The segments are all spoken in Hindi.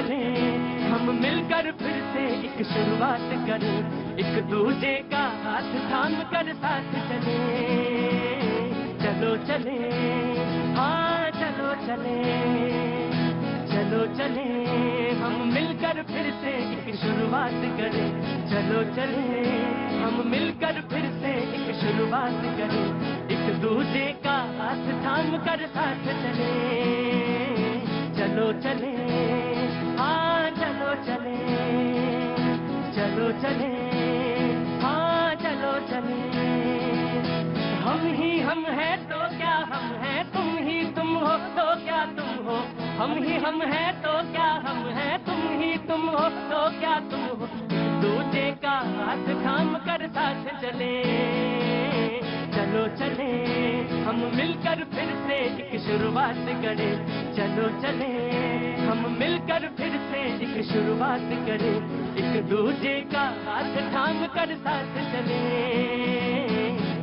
चले हम मिलकर फिर से एक शुरुआत करें, एक दूजे का हाथ थाम कर साथ चले। चलो चले, हाँ चलो चले, चलो चले हम मिलकर फिर से एक शुरुआत करें। चलो चले हम मिलकर फिर से एक शुरुआत करें, एक दूजे का हाथ थाम कर साथ चले। चलो चले, हाँ चलो चले, चलो चले, हाँ चलो चले। हम हैं तो क्या हम हैं, तुम ही तुम हो तो क्या तुम हो। हम हैं तो क्या हम हैं, तुम ही तुम हो तो क्या तुम हो। दूजे का हाथ थाम कर साथ चले। चलो चले हम मिलकर फिर से एक शुरुआत करें। चलो चले हम मिलकर फिर से एक शुरुआत करें, एक दूजे का हाथ थाम कर साथ चले।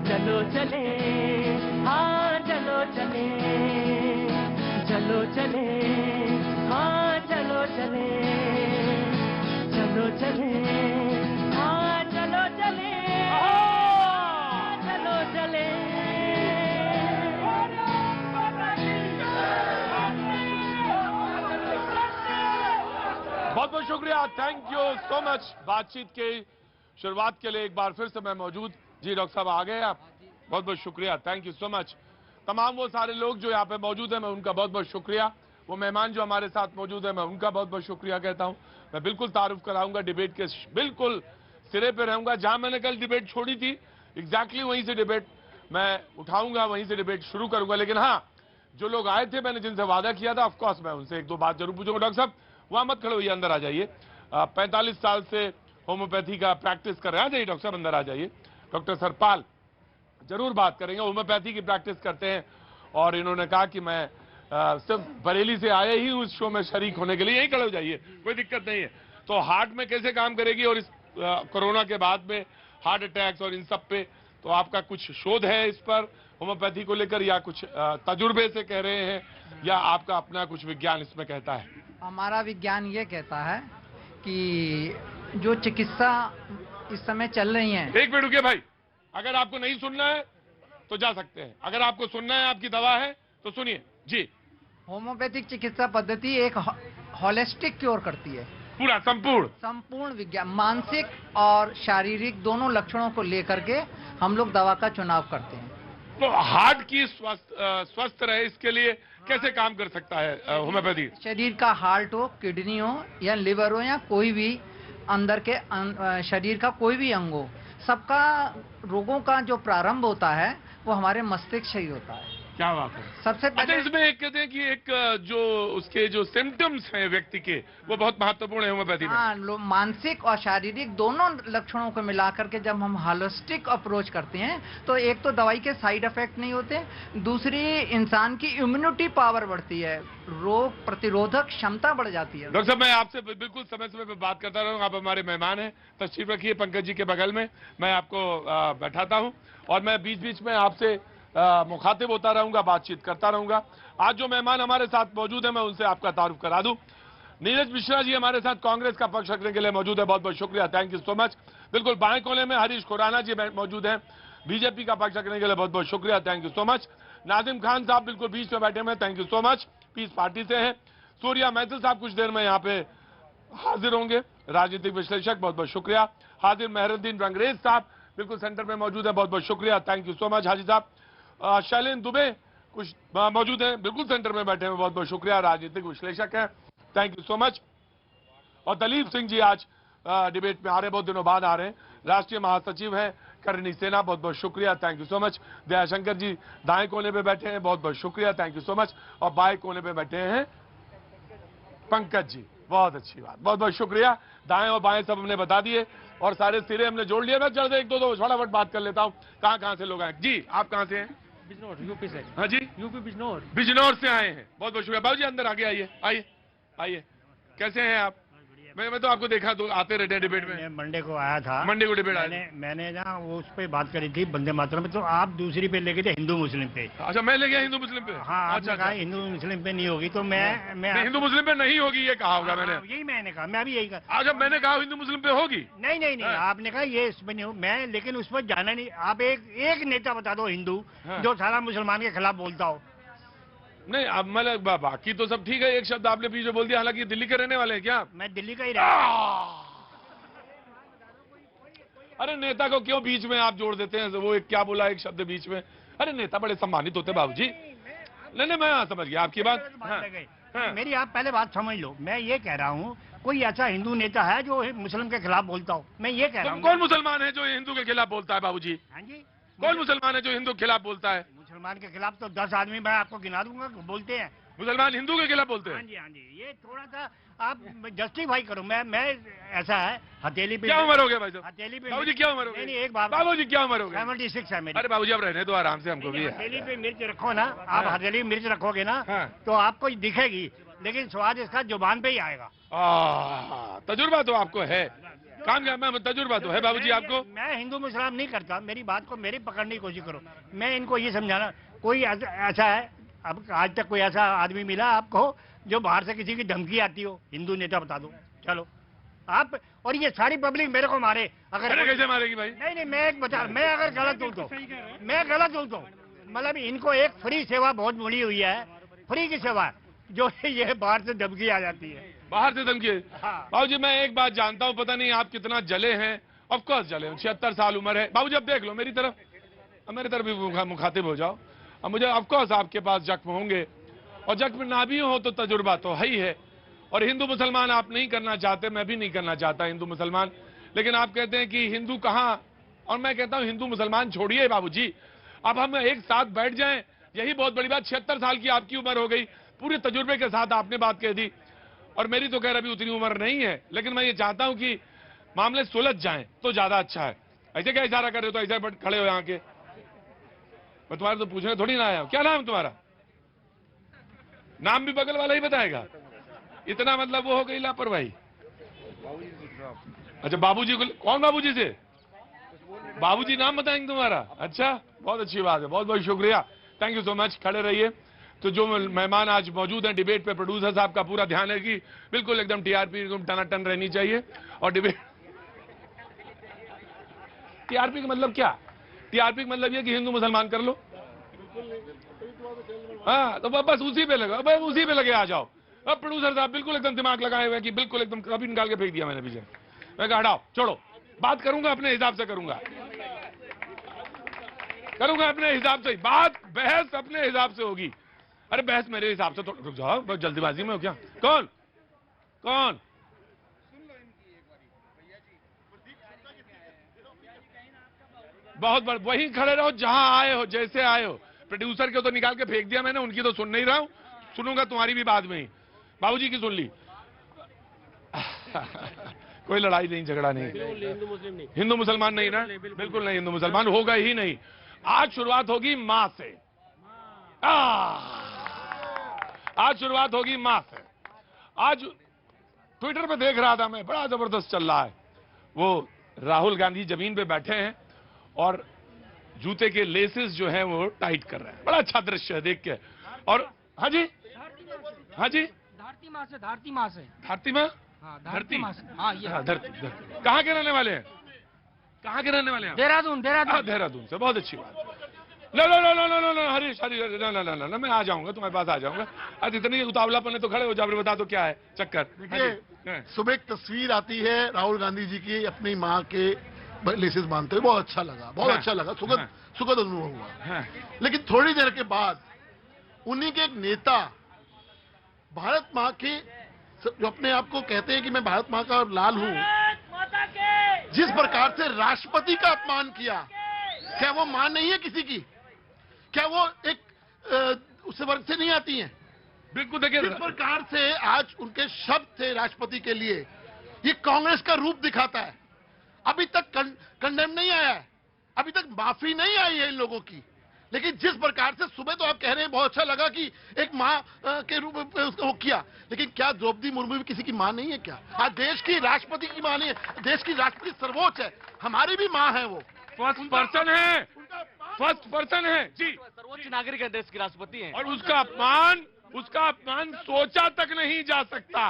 चलो चले, हाँ चलो चले, चलो चले, हाँ चलो चले, चलो चले, हाँ चलो चले, चलो चले। बहुत बहुत शुक्रिया, थैंक यू सो मच। बातचीत के शुरुआत के लिए एक बार फिर से मैं मौजूद। जी डॉक्टर साहब आ गए आप, बहुत बहुत शुक्रिया, थैंक यू सो मच। तमाम वो सारे लोग जो यहाँ पे मौजूद हैं, मैं उनका बहुत बहुत शुक्रिया। वो मेहमान जो हमारे साथ मौजूद है, मैं उनका बहुत बहुत शुक्रिया कहता हूँ। मैं बिल्कुल तारुफ कराऊंगा, डिबेट के बिल्कुल सिरे पे रहूंगा। जहां मैंने कल डिबेट छोड़ी थी एग्जैक्टली वहीं से डिबेट मैं उठाऊंगा, वहीं से डिबेट शुरू करूंगा। लेकिन हाँ, जो लोग आए थे मैंने जिनसे वादा किया था, ऑफकोर्स मैं उनसे एक दो बात जरूर पूछूंगा। डॉक्टर साहब वहां मत खड़े होइए, अंदर आ जाइए। 45 साल से होम्योपैथी का प्रैक्टिस कर रहे हैं। आ जाइए डॉक्टर साहब, अंदर आ जाइए। डॉक्टर सरपाल जरूर बात करेंगे, होम्योपैथी की प्रैक्टिस करते हैं। और इन्होंने कहा कि मैं सिर्फ बरेली से आए ही उस शो में शरीक होने के लिए। यही खड़े हो जाइए, कोई दिक्कत नहीं है। तो हार्ट में कैसे काम करेगी और इस कोरोना के बाद में हार्ट अटैक्स और इन सब पे तो आपका कुछ शोध है इस पर होम्योपैथी को लेकर, या कुछ तजुर्बे से कह रहे हैं, या आपका अपना कुछ विज्ञान इसमें कहता है? हमारा विज्ञान ये कहता है कि जो चिकित्सा इस समय चल रही है। एक मिनट रुकिए भाई, अगर आपको नहीं सुनना है तो जा सकते हैं, अगर आपको सुनना है, आपकी दवा है तो सुनिए जी। होम्योपैथिक चिकित्सा पद्धति एक होलिस्टिक क्योर करती है, पूरा संपूर्ण विज्ञान, मानसिक और शारीरिक दोनों लक्षणों को लेकर के हम लोग दवा का चुनाव करते हैं। तो हार्ट की स्वस्थ रहे इसके लिए कैसे काम कर सकता है होम्योपैथी? शरीर का हार्ट हो, किडनी हो या लिवर हो या कोई भी अंदर के शरीर का कोई भी अंग हो, सबका रोगों का जो प्रारंभ होता है वो हमारे मस्तिष्क से ही होता है। क्या बात है। सबसे पहले इसमें एक कहते हैं कि एक जो उसके जो सिम्टम्स हैं व्यक्ति के, वो बहुत महत्वपूर्ण है होम्योपैथी में। हाँ, मानसिक और शारीरिक दोनों लक्षणों को मिलाकर के जब हम होलिस्टिक अप्रोच करते हैं तो एक तो दवाई के साइड इफेक्ट नहीं होते, दूसरी इंसान की इम्यूनिटी पावर बढ़ती है, रोग प्रतिरोधक क्षमता बढ़ जाती है। डॉक्टर साहब मैं आपसे बिल्कुल समय समय पर बात करता रहूंगा। आप हमारे मेहमान हैं, तशरीफ रखिए पंकज जी के बगल में, मैं आपको बैठाता हूँ और मैं बीच बीच में आपसे मुखातिब होता रहूंगा, बातचीत करता रहूंगा। आज जो मेहमान हमारे साथ मौजूद है मैं उनसे आपका तारुफ करा दूं। नीरज मिश्रा जी हमारे साथ कांग्रेस का पक्ष रखने के लिए मौजूद है, बहुत बहुत शुक्रिया, थैंक यू सो मच। बिल्कुल बाएं कोने में हरीश खुराना जी मौजूद हैं, बीजेपी का पक्ष रखने के लिए बहुत बहुत शुक्रिया, thank you so much. Nazim Khan साहब बिल्कुल बीच में बैठे हुए, thank you so much, Peace Party से हैं। सूर्या महतल साहब कुछ देर में यहाँ पे हाजिर होंगे, राजनीतिक विश्लेषक, बहुत बहुत शुक्रिया। हाजिर मेहरुद्दीन रंगरेज साहब बिल्कुल सेंटर में मौजूद है, बहुत बहुत शुक्रिया, थैंक यू सो मच। हाजी साहब शैलेंद्र दुबे कुछ मौजूद हैं, बिल्कुल सेंटर में बैठे हैं, बहुत बहुत शुक्रिया, राजनीतिक विश्लेषक हैं, थैंक यू सो मच। और दलीप सिंह जी आज डिबेट में आ रहे हैं, बहुत दिनों बाद आ रहे हैं, राष्ट्रीय महासचिव हैं करणी सेना, बहुत बहुत शुक्रिया, thank you so much. Dayashankar ji दाएं कोने पे बैठे हैं, बहुत बहुत शुक्रिया, थैंक यू सो मच। और बाएं कोने पे बैठे हैं पंकज जी, बहुत अच्छी बात, बहुत बहुत शुक्रिया। दाएं और बाएं सब हमने बता दिए और सारे सिरे हमने जोड़ लिए। मैं जल्द एक दो फटाफट बात कर लेता हूँ, कहाँ से लोग आए जी? आप कहाँ से हैं? बिजनौर, यूपी से। हाँ जी, यूपी बिजनौर। बिजनौर से आए हैं, बहुत बहुत शुक्रिया। बाबू जी अंदर आगे आइए, आइए आइए, कैसे हैं आप? बढ़िया मैं तो आपको देखा तो आते रहते हैं डिबेट में। मैं मंडे को आया था, मंडे को डिबेट आया। मैंने ना वो उस पे बात करी थी वंदे मातरम में, तो आप दूसरी पे लेके थे हिंदू मुस्लिम पे। अच्छा, मैं ले गया हिंदू मुस्लिम पे। हाँ, अच्छा, कहा हिंदू मुस्लिम पे नहीं होगी, तो मैं हिंदू मुस्लिम पे नहीं होगी ये कहा होगा मैंने। यही मैंने कहा, मैं भी यही कहा। अच्छा, मैंने कहा हिंदू मुस्लिम पे होगी। नहीं, आपने कहा ये इसमें नहीं हो, मैं लेकिन उस पर जाना नहीं। आप एक नेता बता दो हिंदू जो सारा मुसलमान के खिलाफ बोलता हो। नहीं, अब मतलब बाकी तो सब ठीक है, एक शब्द आपने बीच में बोल दिया, हालांकि दिल्ली के रहने वाले हैं क्या? मैं दिल्ली का ही रहता। अरे नेता को क्यों बीच में आप जोड़ देते हैं? वो एक क्या बोला एक शब्द बीच में? अरे नेता बड़े सम्मानित होते बाबूजी। नहीं, मैं समझ गया आपकी बात। मेरी आप पहले बात समझ लो। मैं ये कह रहा हूँ, कोई ऐसा हिंदू नेता है जो मुस्लिम के खिलाफ बोलता हो? मैं ये कह रहा हूँ। कौन मुसलमान है जो हिंदू के खिलाफ बोलता है बाबूजी? हाँ जी, कौन मुसलमान है जो हिंदू के खिलाफ बोलता है? मुसलमान के खिलाफ तो 10 आदमी मैं आपको गिना दूंगा बोलते हैं। मुसलमान हिंदू के खिलाफ बोलते हैं? हाँ जी, ये थोड़ा सा आप जस्टिफाई करो। मैं ऐसा है, हथेली पे क्या उम्र हो गया भाई साहब? हथेली पे बाबूजी क्या उम्र हो गई? नहीं, एक बात बाबूजी क्या उम्र हो गई? 76 है मेरी। अरे बाबूजी अब रहने दो आराम से, हमको भी है। हथेली पे मिर्च रखो ना आप, हथेली में मिर्च रखोगे ना तो आपको दिखेगी, लेकिन स्वाद इसका जुबान पे ही आएगा। तजुर्बा तो आपको है, काम क्या? मैं तजुर्बा तो है बाबूजी आपको। मैं हिंदू मुसलमान नहीं करता, मेरी बात को मेरी पकड़ने की कोशिश करो। मैं इनको ये समझाना, कोई ऐसा है अब आज तक कोई ऐसा आदमी मिला आपको जो बाहर से किसी की धमकी आती हो? हिंदू नेता बता दो चलो आप। और ये सारी पब्लिक मेरे को मारे, अगर कैसे मारेगी भाई? नहीं, मैं एक बता, मैं अगर गलत हूँ तो मतलब इनको एक फ्री सेवा बहुत मिली हुई है, फ्री की सेवा, जो ये बाहर से धमकी आ जाती है। बाहर से धमकी? हाँ। बाबूजी मैं एक बात जानता हूँ, पता नहीं आप कितना जले हैं। ऑफकोर्स जले, 76 साल उम्र है बाबूजी। अब देख लो मेरी तरफ, मेरी तरफ भी मुखातिब हो जाओ। अब मुझे ऑफकोर्स आपके पास जख्म होंगे, और जख्म ना भी हो तो तजुर्बा तो है ही है। और हिंदू मुसलमान आप नहीं करना चाहते, मैं भी नहीं करना चाहता हिंदू मुसलमान, लेकिन आप कहते हैं कि हिंदू कहाँ, और मैं कहता हूँ हिंदू मुसलमान छोड़िए बाबूजी, अब हम एक साथ बैठ जाएं, यही बहुत बड़ी बात। 76 साल की आपकी उम्र हो गई, पूरे तजुर्बे के साथ आपने बात कह दी, और मेरी तो खैर अभी उतनी उम्र नहीं है, लेकिन मैं ये चाहता हूं कि मामले सुलझ जाएं तो ज्यादा अच्छा है। ऐसे क्या इशारा कर रहे हो? तो ऐसे बट खड़े हो यहाँ के, मैं तुम्हारे तो पूछने थोड़ी ना आया हूं। क्या नाम तुम्हारा? नाम भी बगल वाला ही बताएगा? इतना मतलब वो हो गई लापरवाही। अच्छा बाबूजी को, कौन बाबूजी से? बाबूजी नाम बताएंगे तुम्हारा? अच्छा, बहुत अच्छी बात है, बहुत बहुत शुक्रिया, थैंक यू सो मच। खड़े रहिए। तो जो मेहमान आज मौजूद हैं डिबेट पे, प्रोड्यूसर साहब का पूरा ध्यान है कि बिल्कुल एकदम टीआरपी एकदम टनाटन रहनी चाहिए। और डिबेट टीआरपी का मतलब क्या? टीआरपी का मतलब ये कि हिंदू मुसलमान कर लो। हाँ, तो बस उसी पे लगा, बस उसी पे लगे आ जाओ। अब प्रोड्यूसर साहब बिल्कुल एकदम दिमाग लगाए हुए कि बिल्कुल एकदम कभी निकाल के फेंक दिया मैंने पीछे। मैं कहा हटाओ, छोड़ो, बात करूंगा अपने हिसाब से, करूंगा अपने हिसाब से बात, बहस अपने हिसाब से होगी। अरे बहस मेरे हिसाब से तो रुक जाओ, बस जल्दीबाजी में हो क्या? कौन बहुत बड़, वहीं खड़े रहो जहां आए हो, जैसे आए हो। प्रोड्यूसर के तो निकाल के फेंक दिया मैंने, उनकी तो सुन नहीं रहा हूं, सुनूंगा तुम्हारी भी बाद में ही। बाबूजी की सुन ली। कोई लड़ाई नहीं, झगड़ा नहीं, हिंदू मुसलमान नहीं ना, बिल्कुल नहीं, हिंदू मुसलमान होगा ही नहीं। आज शुरुआत होगी मां से, आज शुरुआत होगी मां से। आज ट्विटर पे देख रहा था मैं, बड़ा जबरदस्त चल रहा है, वो राहुल गांधी जमीन पे बैठे हैं और जूते के लेसेस जो हैं वो टाइट कर रहे हैं। बड़ा अच्छा दृश्य है देख के। और हाँ जी, धरती माँ से धरती माँ, धरती माँ से, हाँ ये धरती। कहाँ के रहने वाले हैं? देहरादून से, बहुत अच्छी बात। लो हरीश ना, मैं आ जाऊंगा, तुम्हारे पास आ जाऊंगा। आज इतनी उतावलापन है तो खड़े हो जाओ, बता दो क्या है चक्कर। देखिए, सुबह एक तस्वीर आती है राहुल गांधी जी की अपनी माँ के लेसेस बांधते हुए, बहुत अच्छा लगा, बहुत अच्छा लगा, सुखद अनुभव हुआ। लेकिन थोड़ी देर के बाद उन्हीं के एक नेता भारत माँ के, जो अपने आप को कहते हैं कि मैं भारत माँ का लाल हूँ, जिस प्रकार से राष्ट्रपति का अपमान किया, क्या वो मां नहीं है किसी की? क्या वो एक उस वर्ग से नहीं आती हैं? बिल्कुल। देखिए जिस प्रकार से आज उनके शब्द थे राष्ट्रपति के लिए, ये कांग्रेस का रूप दिखाता है। अभी तक कंडेम नहीं आया है, अभी तक माफी नहीं आई है इन लोगों की, लेकिन जिस प्रकार से सुबह तो आप कह रहे हैं बहुत अच्छा लगा कि एक माँ के रूप में उसको किया, लेकिन क्या द्रौपदी मुर्मू भी किसी की माँ नहीं है क्या? आज देश की राष्ट्रपति की माँ नहीं है, देश की राष्ट्रपति सर्वोच्च है, हमारी भी माँ है, वो फर्स्ट पर्सन है, फर्स्ट पर्सन है जी, सर्वोच्च नागरिक है, देश की राष्ट्रपति हैं। और उसका अपमान सोचा तक नहीं जा सकता।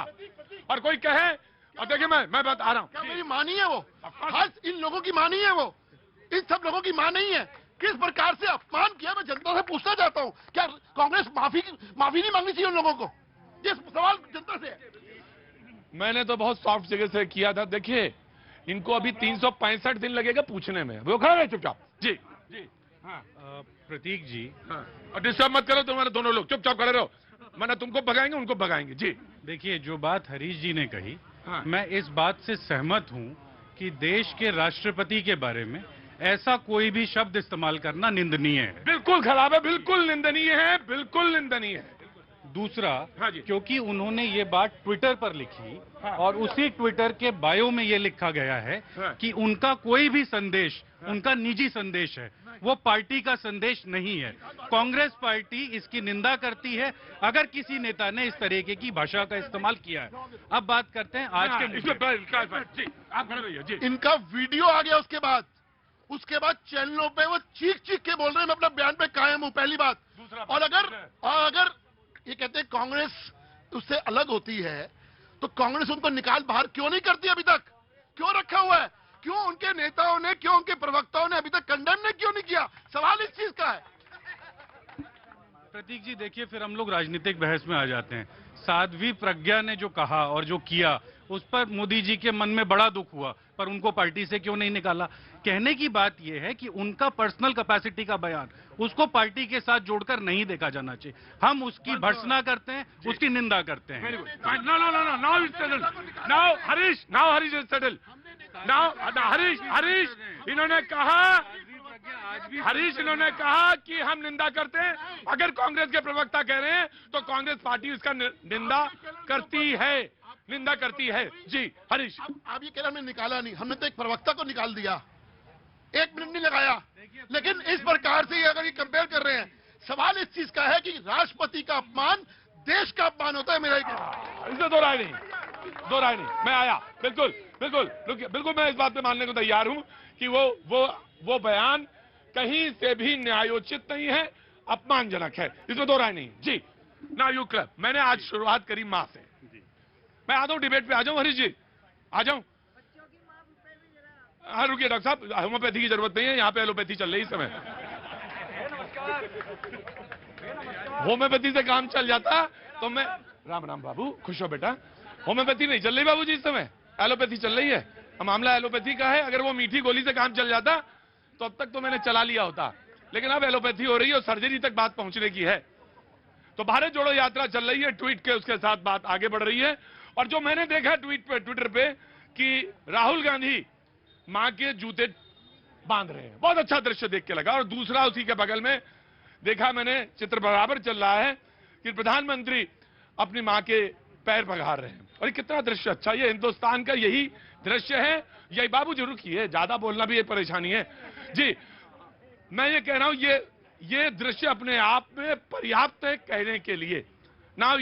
और कोई कहे, और देखिए मैं बता रहा हूँ, क्या मेरी माँ नहीं है वो? आज इन लोगों की माँ नहीं है वो, इन सब लोगों की माँ नहीं है। किस प्रकार से अपमान किया, मैं जनता से पूछना चाहता हूँ, क्या कांग्रेस माफी नहीं मांगनी चाहिए उन लोगों को? ये सवाल जनता से है। मैंने तो बहुत सॉफ्ट जगह से किया था। देखिए, इनको अभी 365 दिन लगेगा पूछने में, वो खड़ा रहे चुपचाप। जी जी हाँ प्रतीक जी, हाँ, और डिस्टर्ब मत करो, तुम्हारे दोनों लोग चुपचाप खड़े रहो, वरना तुमको भगाएंगे, उनको भगाएंगे। जी देखिए जो बात हरीश जी ने कही, हाँ। मैं इस बात से सहमत हूं कि देश के राष्ट्रपति के बारे में ऐसा कोई भी शब्द इस्तेमाल करना निंदनीय है। बिल्कुल खराब है, बिल्कुल निंदनीय है, बिल्कुल निंदनीय है। दूसरा, हाँ जी। क्योंकि उन्होंने ये बात ट्विटर पर लिखी हाँ। और उसी ट्विटर के बायो में ये लिखा गया है हाँ। कि उनका कोई भी संदेश उनका निजी संदेश है, वो पार्टी का संदेश नहीं है। कांग्रेस पार्टी इसकी निंदा करती है अगर किसी नेता ने इस तरीके की भाषा का इस्तेमाल किया है। अब बात करते हैं आज के मुद्दे पर। जी आप खड़े रहिए। जी इनका वीडियो आ गया, उसके बाद चैनलों पे वो चीख के बोल रहे हैं, मैं अपना बयान पे कायम हूं, पहली बात। और अगर ये कहते हैं कांग्रेस उससे अलग होती है, तो कांग्रेस उनको निकाल बाहर क्यों नहीं करती अभी तक? क्यों रखा हुआ है? क्यों उनके नेताओं ने, क्यों उनके प्रवक्ताओं ने अभी तक कंडेम ने क्यों नहीं किया? सवाल इस चीज का है। प्रतीक जी देखिए, फिर हम लोग राजनीतिक बहस में आ जाते हैं। साध्वी प्रज्ञा ने जो कहा और जो किया, उस पर मोदी जी के मन में बड़ा दुख हुआ, पर उनको पार्टी से क्यों नहीं निकाला? कहने की बात यह है कि उनका पर्सनल कैपेसिटी का बयान, उसको पार्टी के साथ जोड़कर नहीं देखा जाना चाहिए। हम उसकी भर्त्सना करते हैं, उसकी निंदा करते हैं। हरीश इन्होंने कहा कि हम निंदा करते हैं। अगर कांग्रेस के प्रवक्ता कह रहे हैं तो कांग्रेस पार्टी इसका निंदा करती है। जी हरीश, आप ये कह रहे हमने निकाला नहीं, हमने तो एक प्रवक्ता को निकाल दिया, 1 मिनट नहीं लगाया। लेकिन इस प्रकार से अगर ये कंपेयर कर रहे हैं, सवाल इस चीज का है कि राष्ट्रपति का अपमान देश का अपमान होता है। मेरा इसमें दो राय नहीं, मैं आया। बिल्कुल मैं इस बात पे मानने को तैयार हूं कि वो बयान कहीं से भी न्यायोचित नहीं है, अपमानजनक है, इसमें दो राय नहीं। जी नाउ यू क्लब, मैंने आज शुरुआत करी मां से। मैं आता हूं डिबेट पे, आ जाऊं हरीश जी, आ जाऊं। हाँ रुकिए डॉक्टर साहब, होम्योपैथी की जरूरत नहीं है, यहाँ पे एलोपैथी चल रही है इस समय। होम्योपैथी से काम चल जाता तो मैं, राम बाबू, खुश हो बेटा। होम्योपैथी नहीं चल रही बाबू जी इस समय, एलोपैथी चल रही है। मामला एलोपैथी का है। अगर वो मीठी गोली से काम चल जाता तो अब तक तो मैंने चला लिया होता, लेकिन अब एलोपैथी हो रही है और सर्जरी तक बात पहुंचने की है। तो भारत जोड़ो यात्रा चल रही है, ट्वीट के उसके साथ बात आगे बढ़ रही है। और जो मैंने देखा ट्विटर पे कि राहुल गांधी मां के जूते बांध रहे हैं, बहुत अच्छा दृश्य देख के लगा। और दूसरा उसी के बगल में देखा मैंने, चित्र बराबर चल रहा है कि प्रधानमंत्री अपनी मां के पैर पगार रहे हैं। और कितना दृश्य अच्छा, ये हिंदुस्तान का यही दृश्य है। यही बाबू जरूर किए, ज्यादा बोलना भी एक परेशानी है। जी मैं ये कह रहा हूं, ये दृश्य अपने आप में पर्याप्त है कहने के लिए। नाउ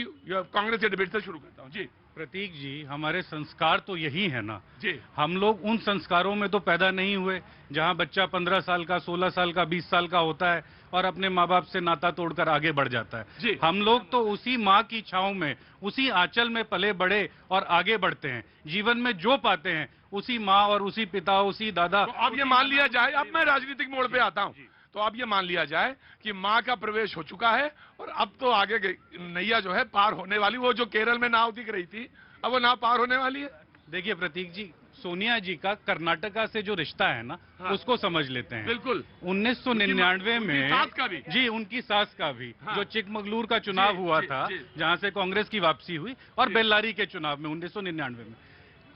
कांग्रेस के डिबेट से शुरू करता हूं। जी प्रतीक जी, हमारे संस्कार तो यही है ना जी। हम लोग उन संस्कारों में तो पैदा नहीं हुए जहां बच्चा 15 साल का, 16 साल का, 20 साल का होता है और अपने माँ बाप से नाता तोड़कर आगे बढ़ जाता है। जी। हम लोग तो उसी माँ की छांव में, उसी आंचल में पले बड़े और आगे बढ़ते हैं। जीवन में जो पाते हैं उसी माँ और उसी पिता, उसी दादा। तो अब ये मान लिया जाए, अब मैं राजनीतिक मोड़ पे आता हूं, तो अब ये मान लिया जाए कि मां का प्रवेश हो चुका है और अब तो आगे नैया जो है पार होने वाली। वो जो केरल में नाव दिख रही थी, अब वो नाव पार होने वाली है। देखिए प्रतीक जी, सोनिया जी का कर्नाटका से जो रिश्ता है ना, हाँ। उसको समझ लेते हैं। बिल्कुल 1999 में उनकी सास का भी। जी, उनकी सास का भी। हाँ। जो चिकमगलूर का चुनाव हुआ था, जहां से कांग्रेस की वापसी हुई, और बेल्लारी के चुनाव में 1999 में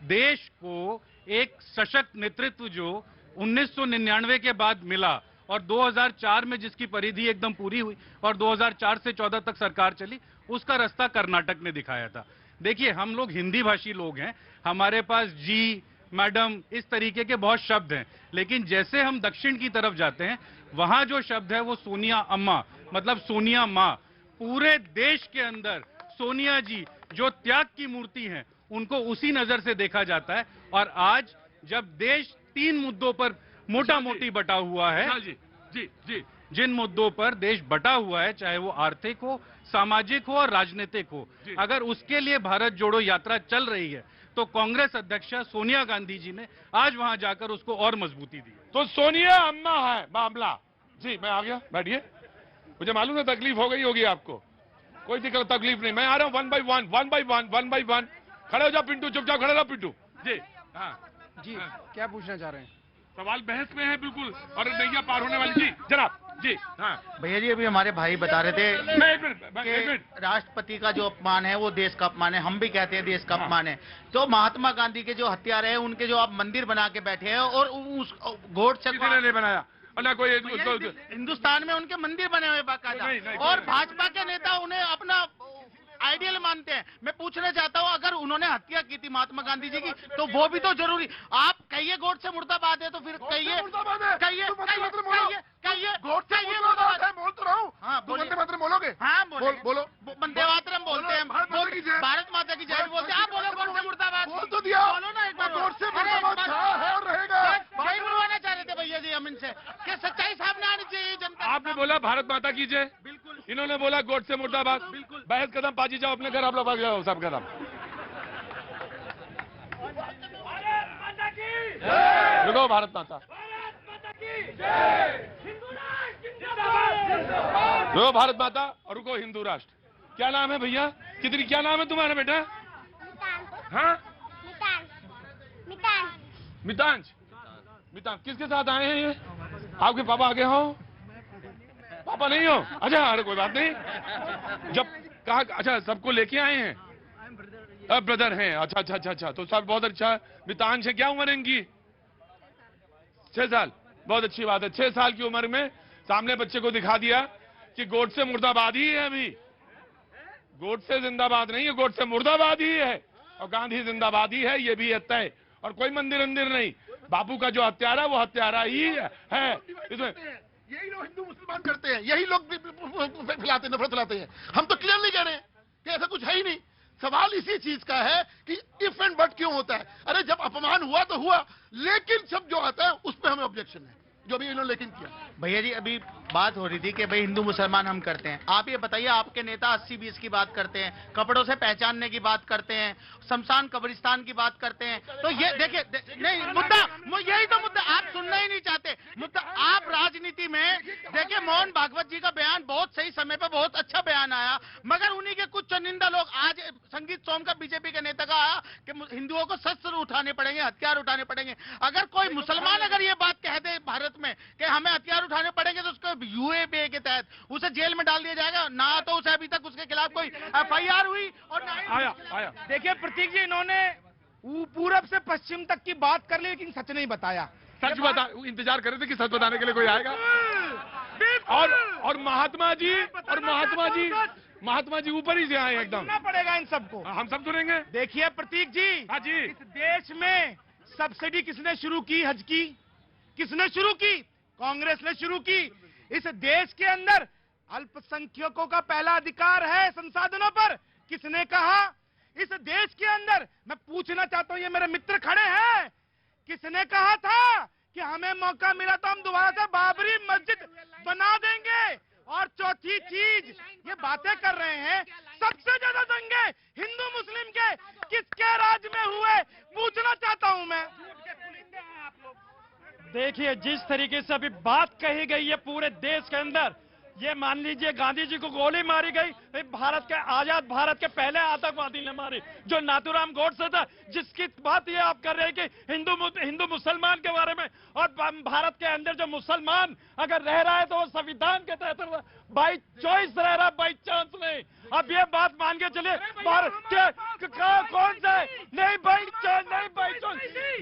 देश को एक सशक्त नेतृत्व जो 1999 के बाद मिला और 2004 में जिसकी परिधि एकदम पूरी हुई और 2004 से 14 तक सरकार चली, उसका रास्ता कर्नाटक ने दिखाया था। देखिए, हम लोग हिंदी भाषी लोग हैं, हमारे पास जी, मैडम, इस तरीके के बहुत शब्द हैं, लेकिन जैसे हम दक्षिण की तरफ जाते हैं वहां जो शब्द है वो सोनिया अम्मा, मतलब सोनिया माँ। पूरे देश के अंदर सोनिया जी जो त्याग की मूर्ति हैं, उनको उसी नजर से देखा जाता है। और आज जब देश 3 मुद्दों पर मोटा मोटी बटा हुआ है, जी जी जी, जिन मुद्दों पर देश बटा हुआ है, चाहे वो आर्थिक हो, सामाजिक हो और राजनीतिक हो, अगर उसके लिए भारत जोड़ो यात्रा चल रही है तो कांग्रेस अध्यक्षा सोनिया गांधी जी ने आज वहां जाकर उसको और मजबूती दी। तो सोनिया अम्मा है मामला। जी, मैं आ गया, बैठिए। मुझे मालूम है तकलीफ हो गई होगी आपको, कोई दिक्कत तकलीफ नहीं, मैं आ रहा हूं 1 बाय 1। खड़े हो जाओ पिंटू, चुपचाप खड़े रहो पिंटू जी। हाँ जी, क्या पूछना चाह रहे हैं? सवाल बहस में है बिल्कुल, और नैया पार होने वाली। जी जनाब जी। हाँ भैया जी, अभी हमारे भाई बता रहे थे मैं एक मिनट। कि राष्ट्रपति का जो अपमान है वो देश का अपमान है, हम भी कहते हैं देश का अपमान है। तो महात्मा गांधी के जो हत्यारे हैं उनके जो आप मंदिर बना के बैठे हैं और उस गोडसे किसी ने नहीं बनाया, और ना कोई हिंदुस्तान में उनके मंदिर बने हुए बाकायदा, और भाजपा के नेता उन्हें अपना आइडियल मानते हैं। मैं पूछना चाहता हूं, अगर उन्होंने हत्या की थी महात्मा गांधी जी की, तो वो भी तो जरूरी। आप कहिए गोड से मुर्दाबाद है, तो फिर कहिए गोड से मुर्दाबाद है, बोल तो रहा हूँ। हाँ, वंदे मातरम बोलोगे? हाँ, बोलो। वंदे मातरम बोलते हैं, भारत माता की जय बोलते हैं। आप बोलो गोड से मुर्दाबाद। बोल तो दिया, बोलो ना एक बार। गोड से मुर्दाबाद है और रहेगा। भाई बुलवाना चाह रहे थे भैया जी हम इनसे कि सच्चाई सामने आनी चाहिए जनता। आपने बोला भारत माता की जय, बिल्कुल, इन्होंने बोला गोड से मुर्दाबाद। बिल्कुल। बहस कदम पाजी जाओ अपने घर, आप लोग भाग जाओ सब कदम। रुको, भारत माता, रुको भारत माता और रुको हिंदू राष्ट्र। क्या नाम है भैया? क्या नाम है तुम्हारा बेटा? हाँ, मितांश। किसके साथ आए हैं ये? आपके पापा आगे हो? पापा नहीं हो? अच्छा, अरे कोई बात नहीं। जब कहा, अच्छा सबको लेके आए हैं, अब ब्रदर हैं। अच्छा, तो सब बहुत अच्छा। मितांश है, क्या उम्र है इनकी? 6 साल, बहुत अच्छी बात है। 6 साल की उम्र में सामने बच्चे को दिखा दिया कि गोड से मुर्दाबाद ही है। अभी गोड से जिंदाबाद नहीं है, गोड से मुर्दाबाद ही है, और गांधी जिंदाबाद ही है, ये भी है तय। और कोई मंदिर नहीं, बापू का जो हत्यारा वो हत्यारा ही है। इसमें यही लोग हिंदू मुसलमान करते हैं, यही लोग फैलाते, नफरत फैलाते हैं। हम तो क्लियरली कह रहे हैं कि ऐसा कुछ है ही नहीं। सवाल इसी चीज का है कि इफ एंड बट क्यों होता है। अरे जब अपमान हुआ तो हुआ, लेकिन सब जो आता है उस पर हमें ऑब्जेक्शन है, जो अभी इन्होंने लेकिन किया। भैया जी, अभी बात हो रही थी कि भाई हिंदू मुसलमान हम करते हैं। आप ये बताइए, आपके नेता 80-20 की बात करते हैं, कपड़ों से पहचानने की बात करते हैं, शमशान कब्रिस्तान की बात करते हैं। तो ये देखिए, नहीं मुद्दा, यही तो मुद्दा आप सुनना ही नहीं चाहते। मुद्दा आप राजनीति में देखिए, मोहन भागवत जी का बयान बहुत सही समय पर बहुत अच्छा बयान आया, मगर उन्हीं के कुछ चुनिंदा लोग, आज संगीत सोम का बीजेपी के नेता का आया कि हिंदुओं को शस्त्र उठाने पड़ेंगे, हथियार उठाने पड़ेंगे। अगर कोई मुसलमान अगर ये बात कह दे भारत में कि हमें हथियार उठाने पड़ेंगे, तो उसको यूएपीए के तहत उसे जेल में डाल दिया जाएगा। ना तो उसे अभी तक उसके खिलाफ कोई एफआईआर हुई और ना आया। देखिए प्रतीक जी, इन्होंने पूरब से पश्चिम तक की बात कर ली, लेकिन सच नहीं बताया। सच बता, इंतजार कर रहे थे कि सच बताने के लिए कोई आएगा। और महात्मा जी ऊपर ही से आए एकदम। सुनना पड़ेगा इन सबको। हम सब सुनेंगे। देखिए प्रतीक जी, हाँ जी, इस देश में सब्सिडी किसने शुरू की? हज की किसने शुरू की? कांग्रेस ने शुरू की। इस देश के अंदर अल्पसंख्यकों का पहला अधिकार है संसाधनों पर, किसने कहा? इस देश के अंदर, मैं पूछना चाहता हूं, ये मेरे मित्र खड़े हैं, किसने कहा था कि हमें मौका मिला तो हम दोबारा से बाबरी मस्जिद बना देंगे? और चौथी चीज, ये बातें कर रहे हैं, सबसे ज्यादा दंगे हिंदू मुस्लिम के किसके राज में हुए, पूछना चाहता हूं मैं। देखिए, जिस तरीके से अभी बात कही गई है पूरे देश के अंदर, ये मान लीजिए गांधी जी को गोली मारी गई, भारत के आजाद भारत के पहले आतंकवादी ने मारी, जो नाथूराम गोडसे था, जिसकी बात ये आप कर रहे हैं कि हिंदू मुसलमान के बारे में। और भारत के अंदर जो मुसलमान अगर रह रहा है तो वो संविधान के तहत बाई चॉइस रह रहा है, बाई चांस नहीं। अब ये बात मान के चलिए, भारत के कौन सा है? नहीं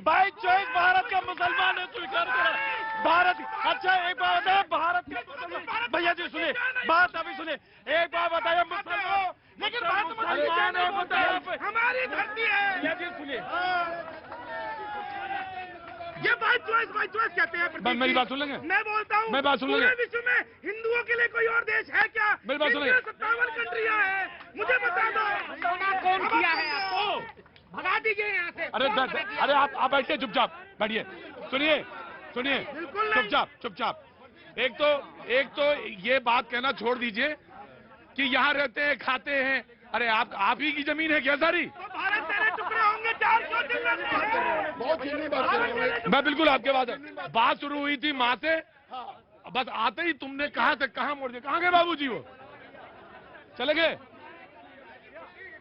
बाई चॉइस भारत का मुसलमान ने स्वीकार करा। भारत, अच्छा एक बात बताया, भारत के भैया जी सुनिए, बात अभी सुनिए, एक बात बताइए, मुसलमान, लेकिन बात हमारी धरती है। भैया जी सुनिए, ये बाई चॉइस कहते हैं प्रतीक मेरी जी। बात सुन लेंगे? मैं बोलता हूँ मैं बात सुन लेंगे? पूरे विश्व में हिंदुओं के लिए कोई और देश है क्या? मेरी बात सुनिए। 57 कंट्रियां हैं, मुझे बता दो। कौन किया है आपको? भगा दीजिए यहाँ से। अरे आप बैठिए चुपचाप, बैठिए, सुनिए बिल्कुल नहीं। चुपचाप। एक तो ये बात कहना छोड़ दीजिए कि यहाँ रहते हैं, खाते हैं। अरे आप ही की जमीन है क्या सारी? तो भारत तेरे टुकड़े होंगे 400 दिन में। बहुत ही बात कर रहे हैं। मैं बिल्कुल आपके बात शुरू हुई थी माँ से, बस आते ही तुमने कहा था कहाँ मोड़ दिया, कहाँ गए बाबूजी वो? चले गए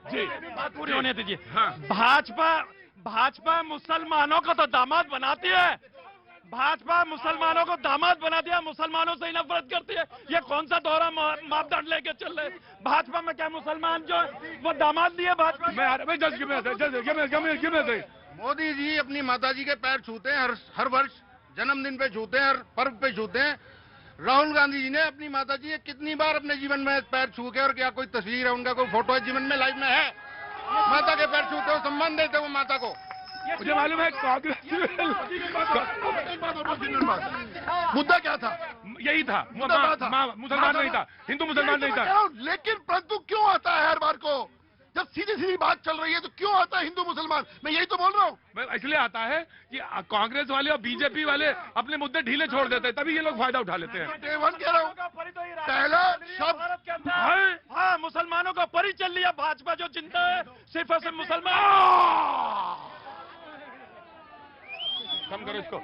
जी, बात पूरी होने दीजिए। हाँ। भाजपा मुसलमानों को तो दामाद बनाती है। भाजपा मुसलमानों को दामाद बना दिया, मुसलमानों से ही नफरत करती है। ये कौन सा दोहरा मापदंड लेके चल रहे? भाजपा में क्या मुसलमान जो वो दामाद दिए भाजपा में? मोदी जी अपनी माताजी के पैर छूते हैं, हर वर्ष जन्मदिन पे छूते हैं, हर पर्व पे छूते हैं। राहुल गांधी जी ने अपनी माताजी के कितनी बार अपने जीवन में पैर छू के, और क्या कोई तस्वीर है उनका, कोई फोटो है जीवन में, लाइफ में है? माता के पैर छूते हो, सम्मान देते हो माता को। मुझे मालूम है कांग्रेस मुद्दा क्या था? यही था, मुसलमान नहीं था, हिंदू मुसलमान नहीं था। लेकिन परंतु क्यों आता है हर बार को? जब सीधी बात चल रही है तो क्यों आता है हिंदू मुसलमान? मैं यही तो बोल रहा हूँ। इसलिए आता है कि कांग्रेस वाले और बीजेपी वाले अपने मुद्दे ढीले छोड़ देते हैं, तभी ये लोग फायदा उठा लेते हैं। डे वन कह रहा हूँ, पहला शब्द हाँ, मुसलमानों का परिचय लिया भाजपा जो चिंता है सिर्फ और सिर्फ मुसलमान। कम करो इसको।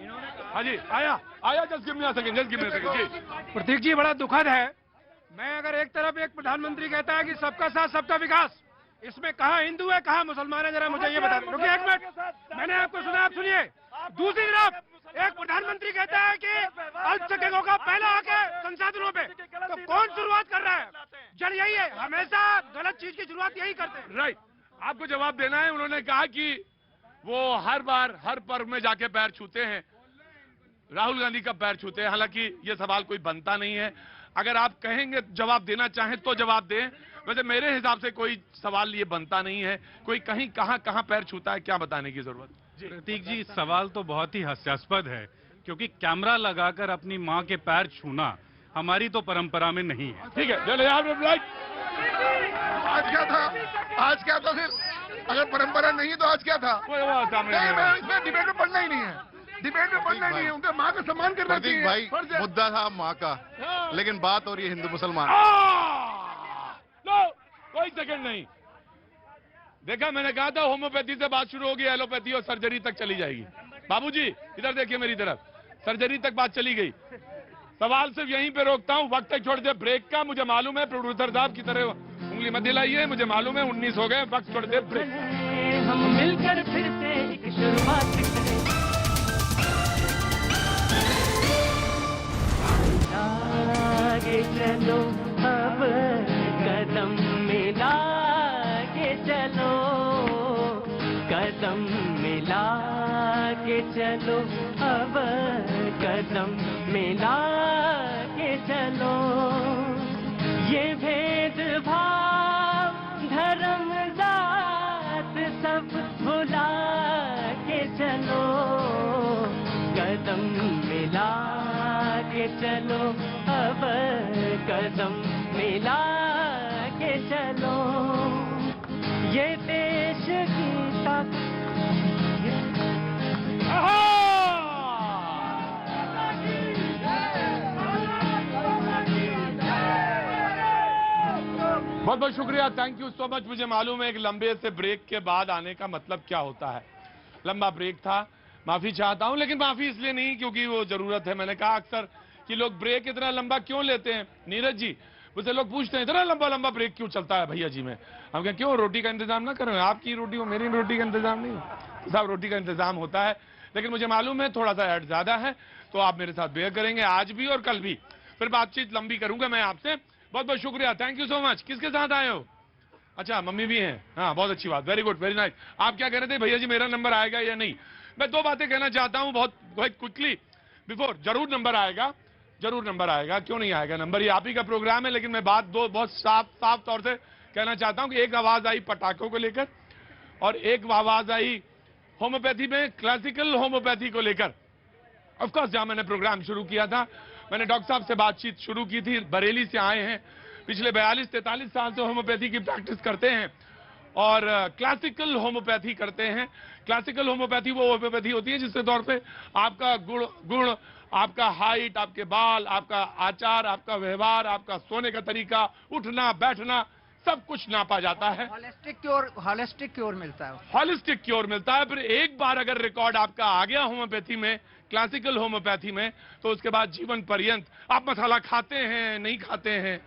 हाँ जी, आया just give me a second जी। प्रतीक जी, बड़ा दुखद है। मैं अगर एक तरफ एक प्रधानमंत्री कहता है कि सबका साथ सबका विकास, इसमें कहाँ हिंदू है कहाँ मुसलमान है, जरा मुझे ये बता दो। रुकिए एक मिनट, मैंने आपको सुना, आप सुनिए। दूसरी तरफ एक प्रधानमंत्री कहता है कि अल्पसंख्यकों का पहला हक है संसाधनों पे, तो कौन शुरुआत कर रहा है? जड़ यही है, हमेशा गलत चीज की शुरुआत यही करते हैं। राइट, आपको जवाब देना है। उन्होंने कहा कि वो हर बार हर पर्व में जाके पैर छूते हैं, राहुल गांधी का पैर छूते हैं। हालांकि ये सवाल कोई बनता नहीं है, अगर आप कहेंगे जवाब देना चाहें तो जवाब दें। वैसे मेरे हिसाब से कोई सवाल ये बनता नहीं है, कोई कहीं कहां पैर छूता है क्या बताने की जरूरत। प्रतीक जी, सवाल तो बहुत ही हास्यास्पद है, क्योंकि कैमरा लगाकर अपनी मां के पैर छूना हमारी तो परंपरा में नहीं है। ठीक है, आज क्या था फिर? अगर परंपरा नहीं है तो आज क्या था? नहीं, मैं इसमें डिबेट में पढ़ना ही नहीं है, डिबेट में पढ़ना ही नहीं है। उनके माँ का सम्मान करना चाहिए। भाई, मुद्दा था माँ का, लेकिन बात हो रही है हिंदू मुसलमान। कोई सेकंड नहीं। देखा, मैंने कहा था होम्योपैथी से बात शुरू होगी, एलोपैथी और सर्जरी तक चली जाएगी। बाबूजी इधर देखिए मेरी तरफ, सर्जरी तक बात चली गई। सवाल सिर्फ यहीं पे रोकता हूँ, वक्त छोड़ दे ब्रेक का। मुझे मालूम है प्रोड्यूसर साहब की तरह उंगली मत दिलाइए, मुझे मालूम है 19 हो गए, वक्त छोड़ दे ब्रेक। हम मिलकर फिर से एक शुरुआत करें, आगे चलो अब कदम मिला के चलो, कदम मिला के चलो, अब कदम मिला के चलो। ये भेदभाव धर्म जात सब भुला के चलो, कदम मिला के चलो, अब कदम मिला के चलो। ये देश की ताकत बहुत बहुत शुक्रिया, थैंक यू सो मच। मुझे मालूम है एक लंबे से ब्रेक के बाद आने का मतलब क्या होता है। लंबा ब्रेक था, माफी चाहता हूं, लेकिन माफी इसलिए नहीं क्योंकि वो जरूरत है। मैंने कहा अक्सर कि लोग ब्रेक इतना लंबा क्यों लेते हैं नीरज जी, मुझसे लोग पूछते हैं इतना लंबा लंबा ब्रेक क्यों चलता है भैया जी में। हम कहें क्यों, रोटी का इंतजाम ना करें? आपकी रोटी हो, मेरी रोटी का इंतजाम नहीं हो, सब रोटी का इंतजाम होता है। लेकिन मुझे मालूम है थोड़ा सा ऐड ज्यादा है, तो आप मेरे साथ बेयर करेंगे आज भी और कल भी। फिर बातचीत लंबी करूंगा मैं आपसे। बहुत बहुत शुक्रिया, थैंक यू सो मच। किसके साथ आए हो? अच्छा, मम्मी भी हैं। हाँ, बहुत अच्छी बात, वेरी गुड, वेरी नाइस। आप क्या कह रहे थे भैया जी, मेरा नंबर आएगा या नहीं? मैं दो बातें कहना चाहता हूं बहुत क्विकली बिफोर। जरूर नंबर आएगा, जरूर नंबर आएगा, क्यों नहीं आएगा नंबर? ये आप ही का प्रोग्राम है। लेकिन मैं बात दो बहुत साफ तौर से कहना चाहता हूं कि एक आवाज आई पटाखों को लेकर और एक आवाज आई होम्योपैथी में, क्लासिकल होम्योपैथी को लेकर। ऑफकोर्स जहां मैंने प्रोग्राम शुरू किया था, मैंने डॉक्टर साहब से बातचीत शुरू की थी। बरेली से आए हैं, पिछले 42-43 साल से होम्योपैथी की प्रैक्टिस करते हैं और क्लासिकल होम्योपैथी करते हैं। क्लासिकल होम्योपैथी वो होम्योपैथी होती है जिसके तौर पे आपका गुण, आपका हाइट, आपके बाल, आपका आचार, आपका व्यवहार, आपका सोने का तरीका, उठना बैठना, सब कुछ नापा जाता है। हॉलिस्टिक क्योर मिलता है। हॉलिस्टिक क्योर मिलता है। फिर एक बार अगर रिकॉर्ड आपका आ गया होम्योपैथी में, क्लासिकल होम्योपैथी में, तो उसके बाद जीवन पर्यंत आप मसाला खाते हैं नहीं खाते हैं,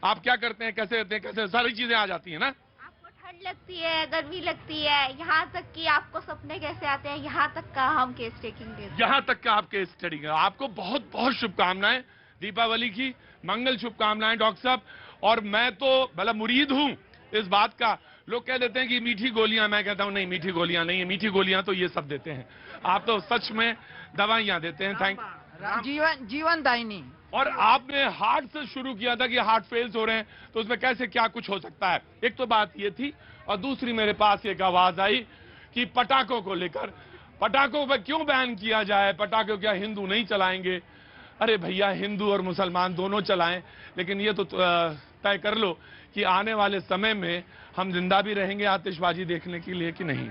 आप क्या करते हैं, कैसे रहते हैं, कैसे, सारी चीजें आ जाती है ना। आपको ठंड लगती है, गर्मी लगती है, यहाँ तक कि आपको सपने कैसे आते हैं, यहाँ तक का हम केस टेकिंग देते हैं। यहाँ तक का आप केस स्टडी करें। आपको बहुत बहुत शुभकामनाएं दीपावली की, मंगल शुभकामनाएं डॉक्टर साहब। और मैं तो भला मुरीद हूं इस बात का। लोग कह देते हैं कि मीठी गोलियां, मैं कहता हूं नहीं, मीठी गोलियां नहीं है, मीठी गोलियां तो ये सब देते हैं, आप तो सच में दवाइयां देते हैं। थैंक जीवन दायिनी। और आपने हार्ट से शुरू किया था कि हार्ट फेल्स हो रहे हैं, तो उसमें कैसे क्या कुछ हो सकता है। एक तो बात ये थी, और दूसरी मेरे पास एक आवाज आई कि पटाखों को लेकर, पटाखों पर क्यों बैन किया जाए, पटाखे क्या हिंदू नहीं चलाएंगे। अरे भैया, हिंदू और मुसलमान दोनों चलाएं, लेकिन ये तो तय कर लो कि आने वाले समय में हम जिंदा भी रहेंगे आतिशबाजी देखने के लिए कि नहीं।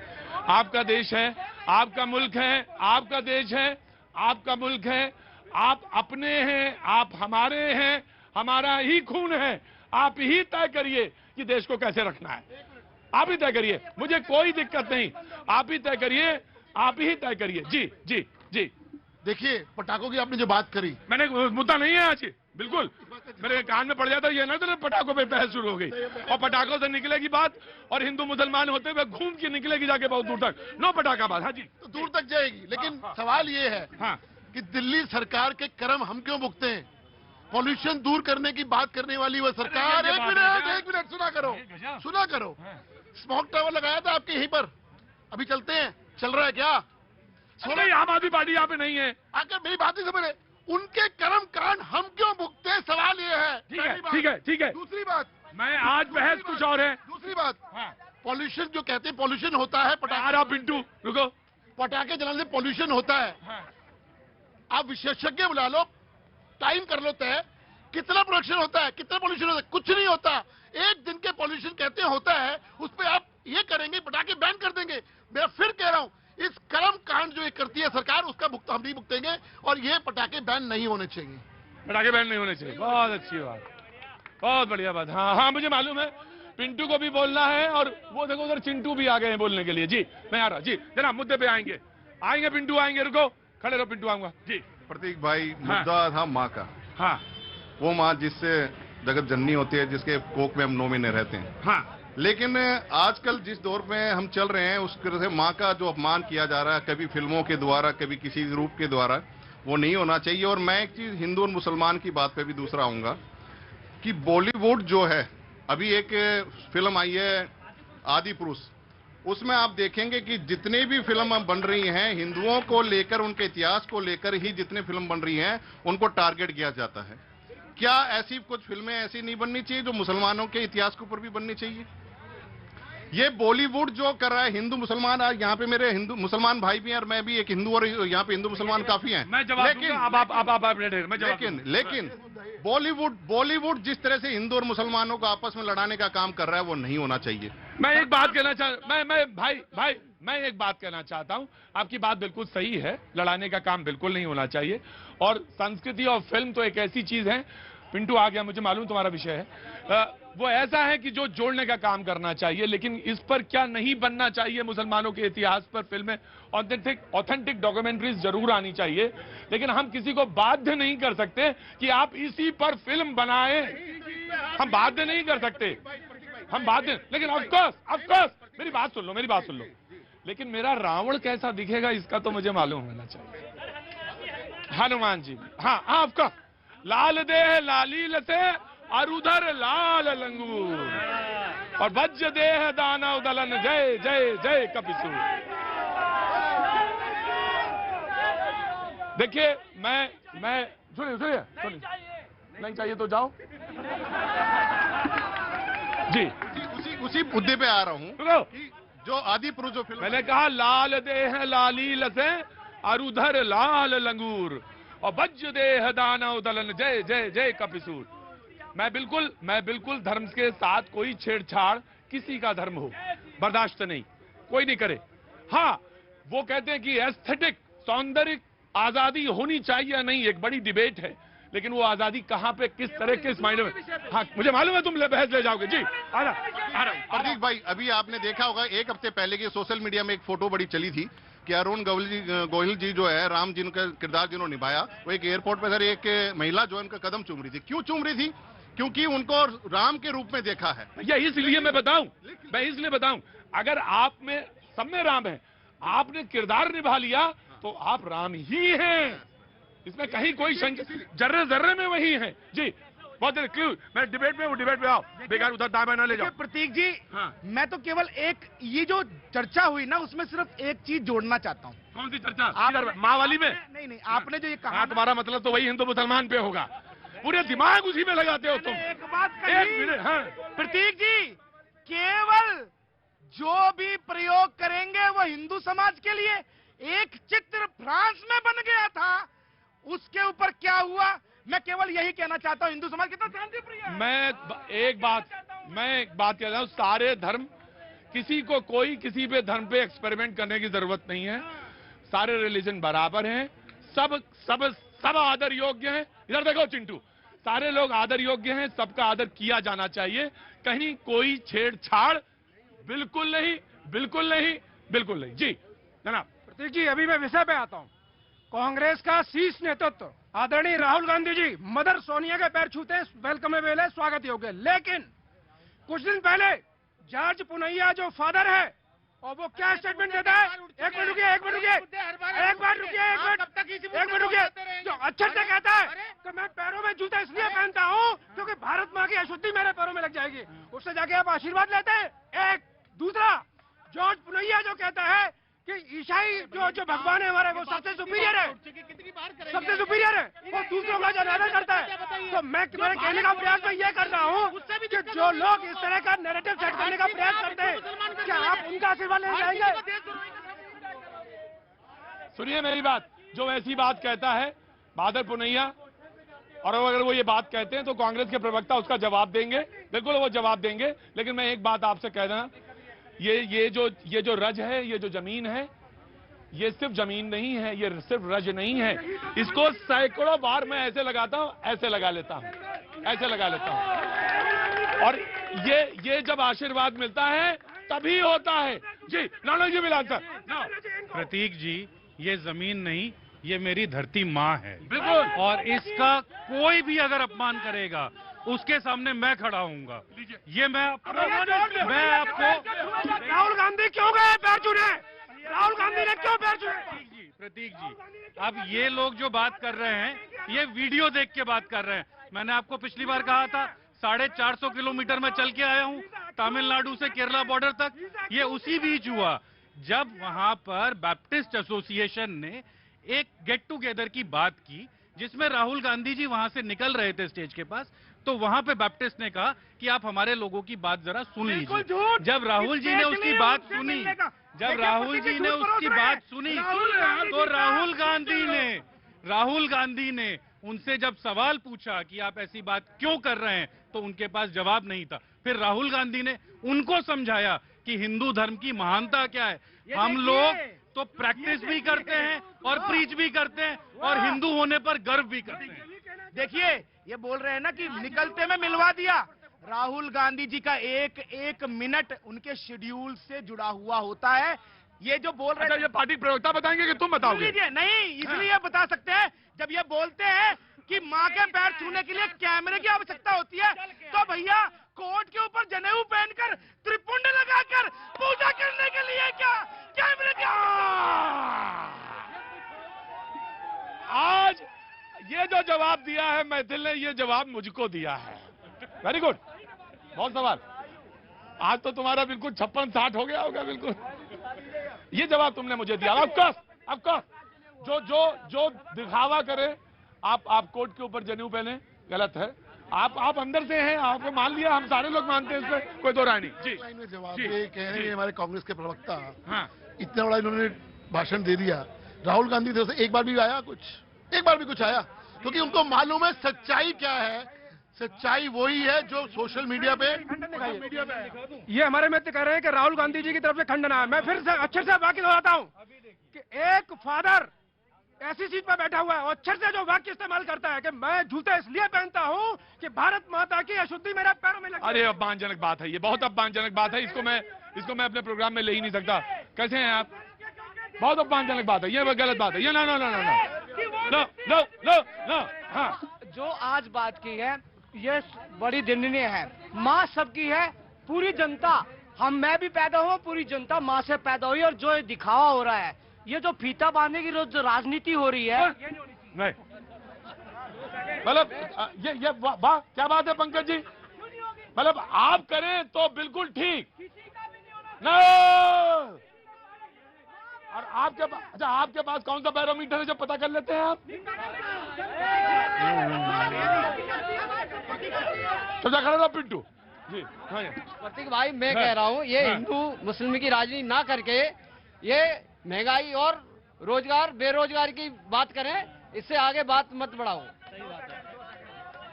आपका देश है, आपका मुल्क है, आपका देश है, आपका मुल्क है, आप अपने हैं, आप हमारे हैं, हमारा ही खून है। आप ही तय करिए कि देश को कैसे रखना है, आप ही तय करिए, मुझे कोई दिक्कत नहीं, आप ही तय करिए, आप ही तय करिए। जी जी जी। देखिए, पटाखों की आपने जो बात करी, मैंने मुद्दा नहीं है आज, बिल्कुल मेरे कान में पड़ जाता ये ना, तो पटाखों पे बहस शुरू हो गई, और पटाखों से निकलेगी बात, और हिंदू मुसलमान होते हुए घूम के निकलेगी जाके बहुत दूर तक। नो पटाखा बात। हाँ जी, तो दूर तक जाएगी। लेकिन सवाल ये है कि दिल्ली सरकार के कर्म हम क्यों भुगते हैं? पॉल्यूशन दूर करने की बात करने वाली वह सरकार, एक मिनट सुना करो। स्मोक टावर लगाया था आपके यहीं पर, अभी चलते हैं, चल रहा है क्या? नहीं, आम आदमी पार्टी यहाँ पे नहीं है। आकर मेरी बात नहीं समझे, उनके कर्म कांड हम क्यों भुगते हैं, सवाल ये है। ठीक है। दूसरी बात, मैं आज बहस कुछ और है। दूसरी बात, पॉल्यूशन जो कहते हैं, पॉल्यूशन होता है पटाखे, पिंटू रुको, पटाखे जलाने से पॉल्यूशन होता है। आप विशेषज्ञ बुला लो, टाइम कर लो तय, कितना प्रोडक्शन होता है, कितना पॉल्यूशन होता है? कुछ नहीं होता। एक दिन के पॉल्यूशन कहते हैं होता है, उस पर आप ये करेंगे, पटाखे बैन कर देंगे। मैं फिर कह रहा हूं, इस कर्म कांड जो ये करती है सरकार, उसका भुगतान हम नहीं भुगतेंगे, और ये पटाखे बैन नहीं होने चाहिए। पटाखे बैन नहीं होने चाहिए, बहुत अच्छी बात, बहुत बढ़िया बात। हाँ, मुझे मालूम है, पिंटू को भी बोलना है, और वो देखो उधर चिंटू भी आ गए हैं बोलने के लिए। जी मैं आ रहा, जी जनाब, मुद्दे पे आएंगे पिंटू आएंगे, रुको खड़े रहो, पिंटू आऊंगा जी। प्रतीक भाई, मुद्दा था माँ का। हाँ, वो माँ जिससे जगत जननी होती है, जिसके कोख में हम 9 महीने रहते हैं। हाँ, लेकिन आजकल जिस दौर में हम चल रहे हैं, उस तरह से माँ का जो अपमान किया जा रहा है, कभी फिल्मों के द्वारा, कभी किसी रूप के द्वारा, वो नहीं होना चाहिए। और मैं एक चीज हिंदू और मुसलमान की बात पे भी दूसरा आऊंगा कि बॉलीवुड जो है, अभी एक फिल्म आई है आदि पुरुष, उसमें आप देखेंगे कि जितने भी फिल्म बन रही हैं, हिंदुओं को लेकर, उनके इतिहास को लेकर ही जितने फिल्म बन रही हैं, उनको टारगेट किया जाता है। क्या ऐसी कुछ फिल्में ऐसी नहीं बननी चाहिए जो मुसलमानों के इतिहास के ऊपर भी बननी चाहिए? ये बॉलीवुड जो कर रहा है, हिंदू मुसलमान, आज यहाँ पे मेरे हिंदू मुसलमान भाई भी हैं, और मैं भी एक हिंदू, और यहाँ पे हिंदू मुसलमान काफी हैं। मैं जवाब लेकिन बॉलीवुड जिस तरह से हिंदू और मुसलमानों को आपस में लड़ाने का काम कर रहा है, वो नहीं होना चाहिए। मैं एक बात कहना मैं एक बात कहना चाहता हूं, आपकी बात बिल्कुल सही है, लड़ाने का काम बिल्कुल नहीं होना चाहिए। और संस्कृति और फिल्म तो एक ऐसी चीज है, पिंटू आ गया, मुझे मालूम तुम्हारा विषय है, वो ऐसा है कि जो जोड़ने का काम करना चाहिए। लेकिन इस पर क्या नहीं बनना चाहिए, मुसलमानों के इतिहास पर फिल्में, ऑथेंटिक डॉक्यूमेंट्रीज जरूर आनी चाहिए, लेकिन हम किसी को बाध्य नहीं कर सकते कि आप इसी पर फिल्म बनाएं, हम बाध्य नहीं कर सकते, हम बाध्य। लेकिन ऑफकोर्स मेरी बात सुन लो, लेकिन मेरा रावण कैसा दिखेगा इसका तो मुझे मालूम होना चाहिए। हनुमान जी, हाँ ऑफकोर्स, लाल देह लालील से और उधर लाल लंगूर, और वज्र देह दानव दलन, जय जय जय कपिसूर। देखिए, मैं सुनिए, नहीं चाहिए तो जाओ जी। उसी मुद्दे पे आ रहा हूँ, जो आदि पुरुष जो फिल्म, मैंने कहा लाल देह लालील से और उधर लाल लंगूर और बज देह दानव दलन जय जय जय कपिसूर। मैं बिल्कुल धर्म के साथ कोई छेड़छाड़ किसी का धर्म हो बर्दाश्त नहीं, कोई नहीं करे। हाँ, वो कहते हैं कि एस्थेटिक सौंदर्य आजादी होनी चाहिए या नहीं, एक बड़ी डिबेट है, लेकिन वो आजादी कहां पे किस तरह के मायने में। हाँ, मुझे मालूम है तुम बहस ले जाओगे जी। प्रतीक भाई, अभी आपने देखा होगा एक हफ्ते पहले की सोशल मीडिया में एक फोटो बड़ी चली थी कि अरुण गोहिल जी जो है, राम जी का किरदार जिन्होंने निभाया, वो एक एयरपोर्ट पे सर एक महिला जो है उनका कदम चूम रही थी। क्यों चूम रही थी? क्योंकि उनको राम के रूप में देखा है। या इसलिए मैं बताऊं, अगर आप में सब में राम है, आपने किरदार निभा लिया तो आप राम ही हैं, इसमें कहीं कोई शंका, जर्रे जर्रे में वही है जी। बहुत देर क्यों मैं डिबेट में आओ, बेकार उधर दाएं ना ले जाओ। प्रतीक जी, हाँ। मैं तो केवल एक ये जो चर्चा हुई ना, उसमें सिर्फ एक चीज जोड़ना चाहता हूँ। कौन सी चर्चा? माँ वाली में? नहीं, आपने जो ये कहा, हाँ, तुम्हारा मतलब तो वही हिंदू मुसलमान पे होगा, पूरे दिमाग उसी में लगाते हो तुम। एक बात कही, हाँ। प्रतीक जी, केवल जो भी प्रयोग करेंगे वो हिंदू समाज के लिए। एक चित्र फ्रांस में बन गया था, उसके ऊपर क्या हुआ? मैं केवल यही कहना चाहता हूं, हिंदू समाज कितना शांतिप्रिय है। मैं एक बात कह रहा हूं, सारे धर्म, किसी को कोई किसी पे धर्म पे एक्सपेरिमेंट करने की जरूरत नहीं है। सारे रिलीजन बराबर हैं, सब आदर योग्य हैं। इधर देखो चिंटू, सारे लोग आदर योग्य हैं, सबका आदर किया जाना चाहिए। कहीं कोई छेड़छाड़ बिल्कुल नहीं जी जनाब। प्रतीक जी, अभी मैं विषय पे आता हूँ। कांग्रेस का शीर्ष नेतृत्व आदरणीय राहुल गांधी जी मदर सोनिया के पैर छूते हैं, वेलकमेबल है, स्वागत योग्य। लेकिन कुछ दिन पहले जॉर्ज पुनैया जो फादर है, और वो क्या स्टेटमेंट देता है? एक मिनट रुकिए। जो अच्छे से कहता है कि मैं पैरों में जूता इसलिए पहनता हूँ क्योंकि भारत माँ की अशुद्धि मेरे पैरों में लग जाएगी, उससे जाके आप आशीर्वाद लेते हैं। एक दूसरा, जॉर्ज पुनैया जो कहता है कि ईसाई जो भगवान है हमारे, वो सबसे सुपीरियर है, वो दूसरों का जनाजा करता है। तो मैं कहने का प्रयास मैं ये कर रहा हूँ कि जो लोग इस तरह का नैरेटिव सेट करने का प्रयास करते हैं, क्या आप उनका आशीर्वाद लेने जाएंगे? सुनिए मेरी बात, जो ऐसी बात कहता है बादल पुनैया, और अगर वो ये बात कहते हैं तो कांग्रेस के प्रवक्ता उसका जवाब देंगे, बिल्कुल वो जवाब देंगे। लेकिन मैं एक बात आपसे कह देना, ये जो रज है, ये जो जमीन है, ये सिर्फ जमीन नहीं है, ये सिर्फ रज नहीं है। इसको सैकड़ों बार मैं ऐसे लगाता हूं, ऐसे लगा लेता हूं। और ये जब आशीर्वाद मिलता है तभी होता है जी। नानक जी मिलान सर। प्रतीक जी, ये जमीन नहीं, ये मेरी धरती माँ है, बिल्कुल। और इसका कोई भी अगर अपमान करेगा उसके सामने मैं खड़ा होऊंगा। ये मैं आपको राहुल गांधी क्यों गए पैर छूने? राहुल गांधी ने क्यों पैर छूने? प्रतीक जी, अब ये लोग जो बात कर रहे हैं, ये वीडियो देख के बात कर रहे हैं। मैंने आपको पिछली बार कहा था 450 किलोमीटर में चल के आया हूँ तमिलनाडु से केरला बॉर्डर तक। ये उसी बीच हुआ जब वहां पर बैप्टिस्ट एसोसिएशन ने एक गेट टुगेदर की बात की, जिसमें राहुल गांधी जी वहां से निकल रहे थे स्टेज के पास। तो वहां पे बैप्टिस्ट ने कहा कि आप हमारे लोगों की बात जरा सुन लीजिए। जब राहुल जी ने उसकी बात सुनी, तो राहुल गांधी ने उनसे जब सवाल पूछा कि आप ऐसी बात क्यों कर रहे हैं, तो उनके पास जवाब नहीं था। फिर राहुल गांधी ने उनको समझाया कि हिंदू धर्म की महानता क्या है। हम लोग तो प्रैक्टिस भी करते हैं और प्रीच भी करते हैं और हिंदू होने पर गर्व भी करते हैं। देखिए, ये बोल रहे हैं ना कि निकलते में मिलवा दिया। राहुल गांधी जी का एक मिनट उनके शेड्यूल से जुड़ा हुआ होता है। ये जो बोल रहे हैं, ये पार्टी प्रवक्ता बताएंगे कि तुम बताओगे? नहीं, इसलिए बता सकते हैं, जब ये बोलते हैं कि माँ के पैर छूने के लिए कैमरे की आवश्यकता होती है, तो भैया कोट के ऊपर जनेऊ पहनकर त्रिपुंड लगाकर पूजा करने के लिए क्या कैमरे की? आज ये जो जवाब दिया है मैथिल ने, ये जवाब मुझको दिया है। वेरी गुड, बहुत सवाल। आज तो तुम्हारा बिल्कुल 56-60 हो गया होगा बिल्कुल। ये जवाब तुमने मुझे दिया। ऑफकोर्स जो दिखावा करे, आप कोट के ऊपर जनेऊ पहने, गलत है। आप अंदर से हैं, आपको मान लिया, हम सारे लोग मानते हैं, इस पर कोई दो राय नहीं जी। लाइन में जवाब ये कह रहे हैं हमारे कांग्रेस के प्रवक्ता, हाँ, इतना बड़ा इन्होंने भाषण दे दिया, राहुल गांधी की तरफ से एक बार भी आया कुछ? एक बार भी कुछ आया? क्योंकि उनको मालूम है सच्चाई क्या है। सच्चाई वही है जो सोशल मीडिया पे ये हमारे मित्र कह रहे हैं कि राहुल गांधी जी की तरफ से खंडन है। मैं फिर से अक्षर से वाक्य दोहराता हूँ कि एक फादर ऐसी सीट पर बैठा हुआ है और अक्षर से जो वाक्य इस्तेमाल करता है कि मैं जूते इसलिए पहनता हूँ कि भारत माता की अशुद्धि मेरे पैरों में लगी। अरे अपमानजनक बात है, ये बहुत अपमानजनक बात है। इसको मैं अपने प्रोग्राम में ले ही नहीं सकता। कैसे हैं आप? बहुत अपमानजनक बात है, ये गलत बात है, ये ना ना ना ना ना ना ना ना। हाँ, जो आज बात की है ये बड़ी दंडनीय है। माँ सबकी है, पूरी जनता, मैं भी पैदा हुआ, पूरी जनता माँ से पैदा हुई। और जो दिखावा हो रहा है, ये जो फीता बांधने की जो राजनीति हो रही है, नहीं मतलब ये वाह क्या बात है पंकज जी। मतलब आप करें तो बिल्कुल ठीक ना। और आपके पास कौन सा बैरोमीटर है जो पता कर लेते हैं आप? तो खड़ा था पिंटू जी। हाँ प्रतीक भाई, मैं कह रहा हूँ ये हिंदू मुस्लिम की राजनीति ना करके ये महंगाई और रोजगार बेरोजगार की बात करें, इससे आगे बात मत बढ़ाओ।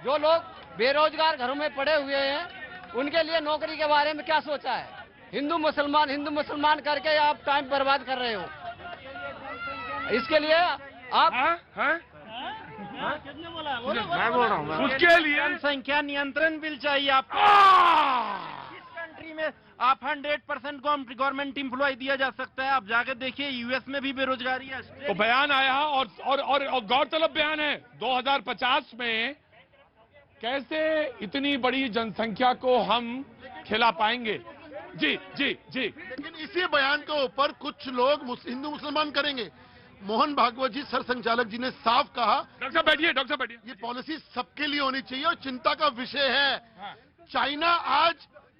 जो लोग बेरोजगार घरों में पड़े हुए हैं उनके लिए नौकरी के बारे में क्या सोचा है? हिंदू मुसलमान करके आप टाइम बर्बाद कर रहे हो। इसके लिए आप मैं बोल रहा हूँ उसके लिए जनसंख्या नियंत्रण बिल चाहिए आपको। इस कंट्री में आप 100% को गवर्नमेंट एम्प्लॉय दिया जा सकता है। आप जाके देखिए यूएस में भी बेरोजगारी है। तो बयान आया और गौरतलब बयान है 2050 में कैसे इतनी बड़ी जनसंख्या को हम खिला पाएंगे। जी जी जी। लेकिन इसी बयान के ऊपर कुछ लोग हिंदू मुसलमान करेंगे। मोहन भागवत जी सर संचालक जी ने साफ कहा, डॉक्टर साहब बैठिए, ये पॉलिसी सबके लिए होनी चाहिए और चिंता का विषय है। चाइना आज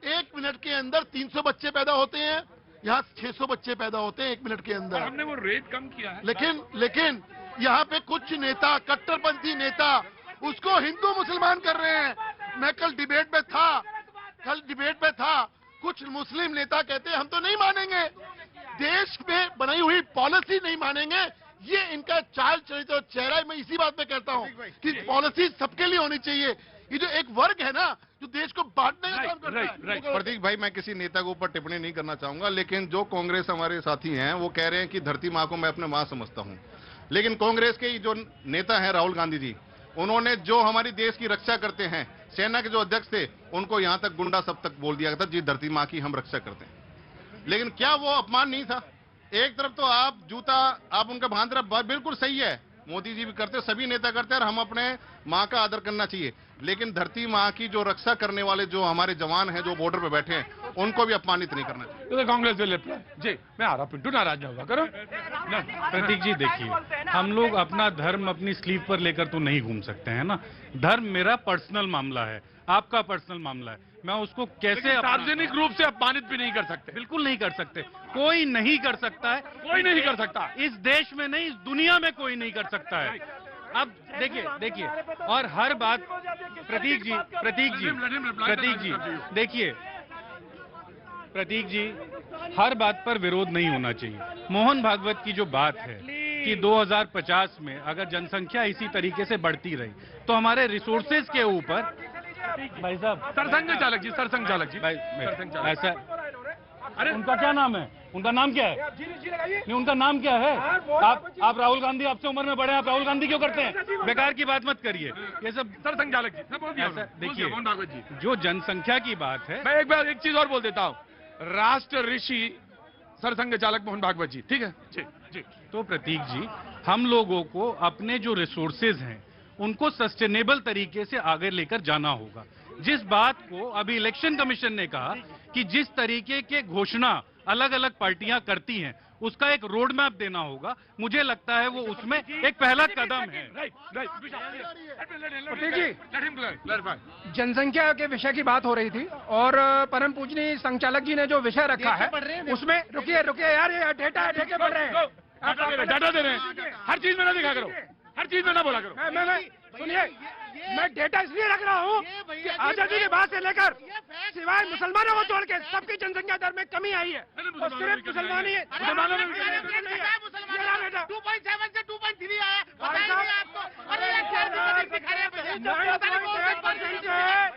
1 मिनट के अंदर 300 बच्चे पैदा होते हैं, यहाँ 600 बच्चे पैदा होते हैं 1 मिनट के अंदर। हमने वो रेट कम किया है। लेकिन यहाँ पे कुछ नेता, कट्टरपंथी नेता उसको हिंदू मुसलमान कर रहे हैं। मैं कल डिबेट में था, कुछ मुस्लिम नेता कहते हैं हम तो नहीं मानेंगे, देश में बनाई हुई पॉलिसी नहीं मानेंगे। ये इनका चाल चरित्र और चेहरा है। मैं इसी बात पे कहता हूँ कि पॉलिसी सबके लिए होनी चाहिए। ये जो एक वर्ग है ना जो देश को बांटने का काम करता है। प्रतीक भाई, मैं किसी नेता के ऊपर टिप्पणी नहीं करना चाहूंगा, लेकिन जो कांग्रेस हमारे साथी हैं वो कह रहे हैं कि धरती माँ को मैं अपने माँ समझता हूँ। लेकिन कांग्रेस के जो नेता हैं राहुल गांधी जी, उन्होंने जो हमारी देश की रक्षा करते हैं, सेना के जो अध्यक्ष थे, उनको यहां तक गुंडा सब तक बोल दिया था जी धरती माँ की हम रक्षा करते हैं। लेकिन क्या वो अपमान नहीं था? एक तरफ तो आप जूता आप उनका बांध रहे, बिल्कुल सही है, मोदी जी भी करते, सभी नेता करते हैं और हम अपने माँ का आदर करना चाहिए। लेकिन धरती माँ की जो रक्षा करने वाले जो हमारे जवान हैं जो बॉर्डर पे बैठे हैं, उनको भी अपमानित नहीं करना चाहिए। तो कांग्रेस विल रिप्लाई। जी मैं आ रहा, पिंटू नाराज ना होगा करो। प्रतीक जी देखिए, हम लोग अपना धर्म अपनी स्लीव पर लेकर तो नहीं घूम सकते हैं ना। धर्म मेरा पर्सनल मामला है, आपका पर्सनल मामला है। मैं उसको कैसे सार्वजनिक रूप से अपमानित भी नहीं कर सकते। बिल्कुल नहीं कर सकते, कोई नहीं कर सकता है, कोई नहीं कर सकता। इस देश में नहीं, इस दुनिया में कोई नहीं कर सकता है। अब देखिए और हर बात प्रतीक जी देखिए प्रतीक जी, हर बात पर विरोध नहीं होना चाहिए। मोहन भागवत की जो बात है कि 2050 में अगर जनसंख्या इसी तरीके से बढ़ती रही तो हमारे रिसोर्सेज के ऊपर, भाई साहब सरसंघ चालक जी भाई ऐसा, अरे उनका क्या नाम है? उनका नाम क्या है? नहीं, उनका नाम क्या है? आप राहुल गांधी आपसे उम्र में बड़े हैं, आप राहुल गांधी क्यों करते हैं? बेकार की बात मत करिए। ये सब सरसंघ चालक जी ऐसा देखिए, जो जनसंख्या की बात है, मैं एक चीज और बोल देता हूँ, राष्ट्र ऋषि सरसंघ चालक मोहन भागवत जी, ठीक है जी। तो प्रतीक जी, हम लोगों को अपने जो रिसोर्सेज हैं उनको सस्टेनेबल तरीके से आगे लेकर जाना होगा। जिस बात को अभी इलेक्शन कमीशन ने कहा कि जिस तरीके के घोषणा अलग अलग पार्टियां करती हैं उसका एक रोड मैप देना होगा, मुझे लगता है वो उसमें एक पहला कदम है। जनसंख्या के विषय की बात हो रही थी और परम पूजनीय संचालक जी ने जो विषय रखा है उसमें, रुकिए यार, ये डेटा है, डेटा पढ़ रहे हैं, डाटा दे रहे हैं। हर चीज में ना दिखा करो, हर चीज में ना बोला करो। मैं सुनिए, मैं डेटा इसलिए रख रहा हूँ कि आजादी के बाद से लेकर सिवाय मुसलमानों को छोड़ के सबकी जनसंख्या दर में कमी आई है। और सिर्फ मुसलमान ही था। 2.7 से 2.3 आया, भाई बताइए साहब, आपको। अरे ये क्या दिक्कत दिखा रहे हैं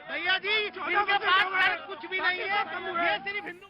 भैया जी, इनके पास कुछ भी नहीं है, ये सिर्फ हिंदू